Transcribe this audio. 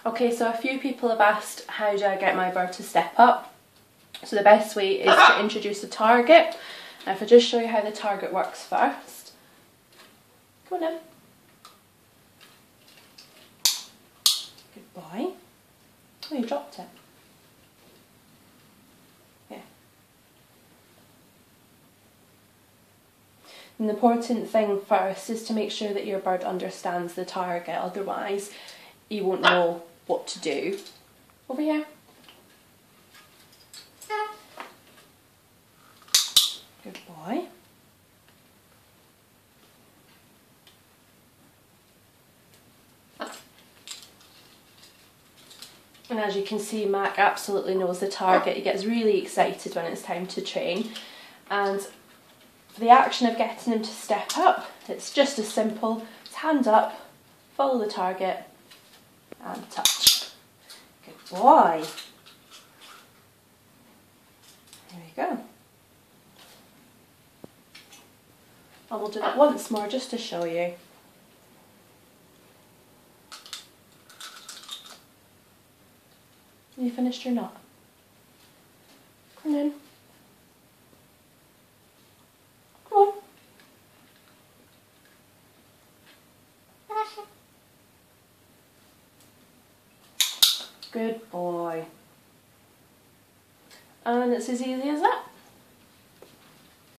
Okay, so a few people have asked, how do I get my bird to step up? So the best way is to introduce a target. Now if I just show you how the target works first. Come on in. Good boy. Oh, you dropped it. Yeah. And the important thing first is to make sure that your bird understands the target, otherwise you won't know what to do. Over here. Good boy. And as you can see, Mac absolutely knows the target. He gets really excited when it's time to train. And for the action of getting him to step up, it's just as simple as hand up, follow the target and touch. Good boy. There we go. And we'll do that once more just to show you. You finished your knot? Come in. Come on. Good boy. And it's as easy as that.